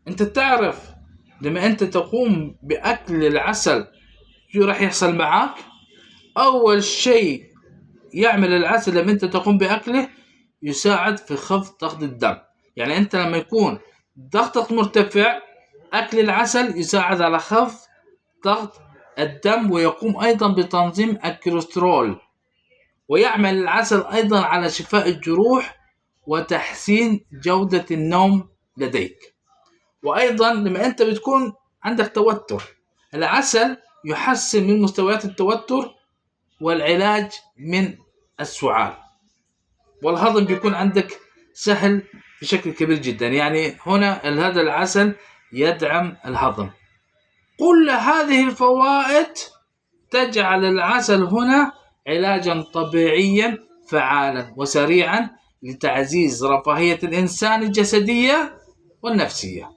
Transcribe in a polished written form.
انت تعرف لما انت تقوم باكل العسل شو راح يحصل معك؟ اول شيء يعمل العسل لما انت تقوم باكله يساعد في خفض ضغط الدم. يعني انت لما يكون ضغطك مرتفع، اكل العسل يساعد على خفض ضغط الدم، ويقوم ايضا بتنظيم الكوليسترول، ويعمل العسل ايضا على شفاء الجروح وتحسين جودة النوم لديك. وايضا لما انت بتكون عندك توتر، العسل يحسن من مستويات التوتر والعلاج من السعال، والهضم بيكون عندك سهل بشكل كبير جدا. يعني هنا هذا العسل يدعم الهضم. كل هذه الفوائد تجعل العسل هنا علاجا طبيعيا فعالا وسريعا لتعزيز رفاهية الإنسان الجسدية والنفسية.